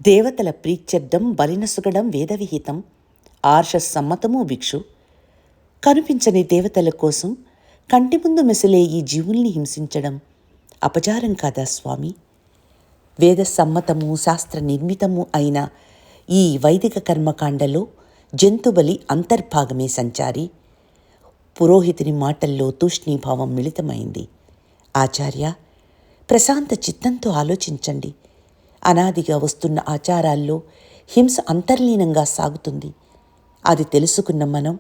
దేవతల ప్రీత్యర్థం బలినసుగడం వేదవిహితం ఆర్షసమ్మతము భిక్షు. కనిపించని దేవతల కోసం కంటి ముందు మెసిలే ఈ జీవుల్ని హింసించడం అపచారం కాదా స్వామి? వేద సమ్మతము శాస్త్ర నిర్మితము అయిన ఈ వైదిక కర్మకాండలో జంతుబలి అంతర్భాగమే సంచారి. పురోహితుని మాటల్లో తూష్ణీభావం మిళితమైంది. ఆచార్య, ప్రశాంత చిత్తంతో ఆలోచించండి. అనాదిగా వస్తున్న ఆచారాల్లో హింస అంతర్లీనంగా సాగుతుంది. అది తెలుసుకున్న మనం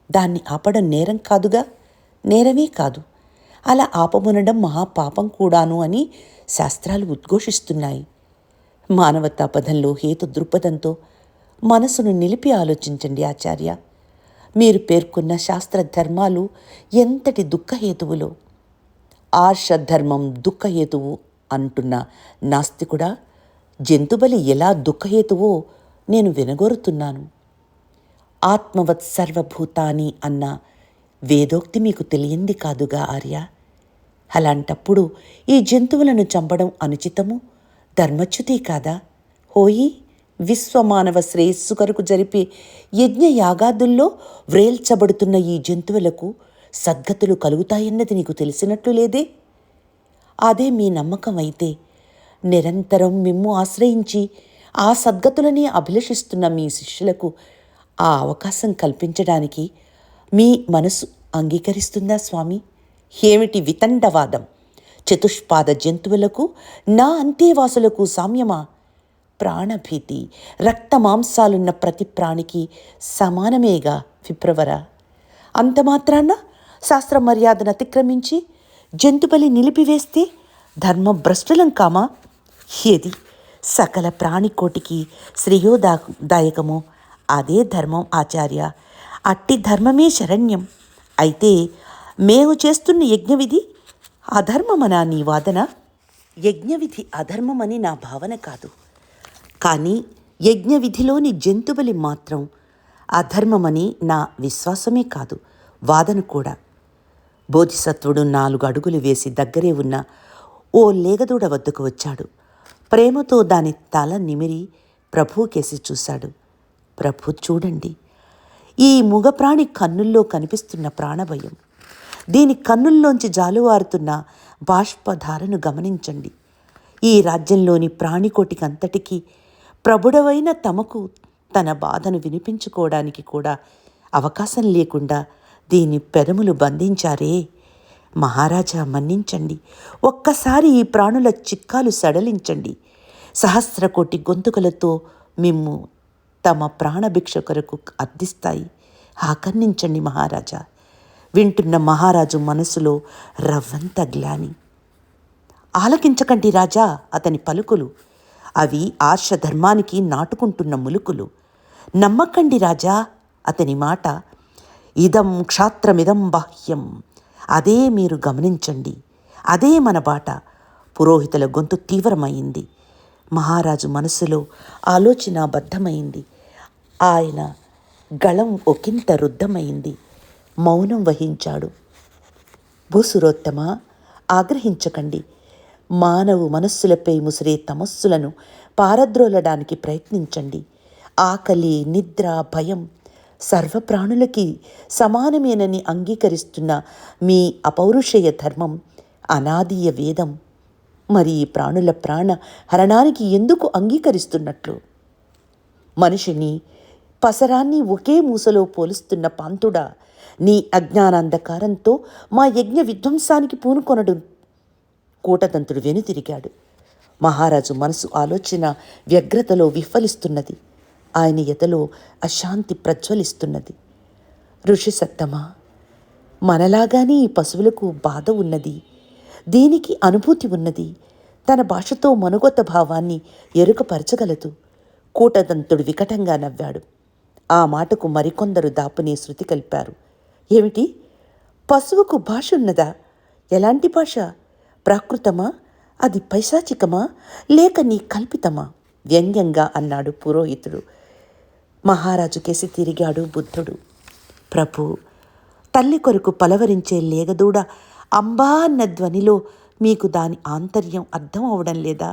దాన్ని ఆపడం నేరం కాదుగా, నేరమే కాదు. అలా ఆపమునడం మహాపాపం కూడాను అని శాస్త్రాలు ఉద్ఘోషిస్తున్నాయి. మానవతా పదంలో హేతు దృక్పథంతో మనసును నిలిపి ఆలోచించండి ఆచార్య. మీరు పేర్కొన్న శాస్త్ర ధర్మాలు ఎంతటి దుఃఖహేతువులో. ఆర్షధర్మం దుఃఖహేతువు అంటున్న నాస్తికుడా, జంతుబలి ఎలా దుఃఖహేతువో నేను వినగోరుతున్నాను. ఆత్మవత్ సర్వభూతాని అన్న వేదోక్తి మీకు తెలియంది కాదుగా ఆర్య. అలాంటప్పుడు ఈ జంతువులను చంపడం అనుచితము, ధర్మచ్యుతి కాదా? హోయి, విశ్వమానవ శ్రేయస్సు కొరకు జరిపే యజ్ఞయాగాదుల్లో వ్రేల్చబడుతున్న ఈ జంతువులకు సద్గతులు కలుగుతాయన్నది నీకు తెలిసినట్లు లేదే? అదే మీ నమ్మకం అయితే నిరంతరం మిమ్ము ఆశ్రయించి ఆ సద్గతులని అభిలషిస్తున్న మీ శిష్యులకు ఆ అవకాశం కల్పించడానికి మీ మనసు అంగీకరిస్తుందా స్వామి? ఏమిటి వితండవాదం? చతుష్పాద జంతువులకు నా అంతేవాసులకు సామ్యమా? ప్రాణభీతి, రక్తమాంసాలున్న ప్రతి ప్రాణికి సమానమేగా విప్రవర. అంత మాత్రాన శాస్త్ర మర్యాదను అతిక్రమించి జంతుబలి నిలిపివేస్తే ధర్మభ్రష్టులం కామా? ఏది సకల ప్రాణికోటికి శ్రేయోదాయకమో అదే ధర్మం ఆచార్య. అట్టి ధర్మమే శరణ్యం. అయితే మేము చేస్తున్న యజ్ఞవిధి అధర్మమనా నీ వాదన? యజ్ఞవిధి అధర్మమని నా భావన కాదు. కానీ యజ్ఞవిధిలోని జంతుబలి మాత్రం అధర్మమని నా విశ్వాసమే కాదు, వాదన కూడా. బోధిసత్వుడు 4 అడుగులు వేసి దగ్గరే ఉన్న ఓ లేగదూడ వద్దకు వచ్చాడు. ప్రేమతో దాని తల నిమిరి ప్రభువుకేసి చూశాడు. ప్రభు, చూడండి, ఈ మూగప్రాణి కన్నుల్లో కనిపిస్తున్న ప్రాణభయం, దీని కన్నుల్లోంచి జాలువారుతున్న బాష్పధారను గమనించండి. ఈ రాజ్యంలోని ప్రాణికోటికంతటికీ ప్రభుడవైన తమకు తన బాధను వినిపించుకోవడానికి కూడా అవకాశం లేకుండా దీని పెదములు బంధించారే. మహారాజా, మన్నించండి. ఒక్కసారి ఈ ప్రాణుల చిక్కాలు సడలించండి. సహస్రకోటి గొంతుకలతో మిమ్ము తమ ప్రాణభిక్ష కొరకు అర్థిస్తాయి. ఆకర్ణించండి మహారాజా. వింటున్న మహారాజు మనసులో రవ్వంత గ్లాని. ఆలకించకండి రాజా అతని పలుకులు. అవి ఆర్షధర్మానికి నాటుకుంటున్న ములుకులు. నమ్మకండి రాజా అతని మాట. ఇదం క్షాత్రమిదం బాహ్యం. అదే మీరు గమనించండి. అదే మన బాట. పురోహితుల గొంతు తీవ్రమైంది. మహారాజు మనసులో ఆలోచనాబద్ధమైంది. ఆయన గళం ఒకంత రుద్ధమైంది. మౌనం వహించాడు. భూసురోత్తమ, ఆగ్రహించకండి. మానవు మనస్సులపై ముసిరే తమస్సులను పారద్రోలడానికి ప్రయత్నించండి. ఆకలి, నిద్ర, భయం సర్వప్రాణులకి సమానమేనని అంగీకరిస్తున్న మీ అపౌరుషేయ ధర్మం అనాదీయ వేదం. మరి ఈ ప్రాణుల ప్రాణ హరణానికి ఎందుకు అంగీకరిస్తున్నట్లు? మనిషిని, పసరాన్ని ఒకే మూసలో పోలుస్తున్న పాంతుడా, నీ అజ్ఞానాంధకారంతో మా యజ్ఞ విధ్వంసానికి పూనుకొనడు. కూటదంతుడు వెనుతిరిగాడు. మహారాజు మనసు ఆలోచన వ్యగ్రతలో విఫలిస్తున్నది. ఆయన ఎదలో అశాంతి ప్రజ్వలిస్తున్నది. ఋషి సత్తమా, మనలాగానే ఈ పశువులకు బాధ ఉన్నది. దీనికి అనుభూతి ఉన్నది. తన భాషతో మనుగొత్త భావాన్ని ఎరుకపరచగలదు. కూటదంతుడు వికటంగా నవ్వాడు. ఆ మాటకు మరికొందరు దాపునే శృతి కలిపారు. ఏమిటి, పశువుకు భాష ఉన్నదా? ఎలాంటి భాష? ప్రాకృతమా? అది పైశాచికమా? లేక నీ కల్పితమా? వ్యంగ్యంగా అన్నాడు పురోహితుడు. మహారాజు కేసి తిరిగాడు బుద్ధుడు. ప్రభు, తల్లి కొరకు పలవరించే లేగదూడ అంబా అన్న ధ్వనిలో మీకు దాని ఆంతర్యం అర్థం అవడం లేదా?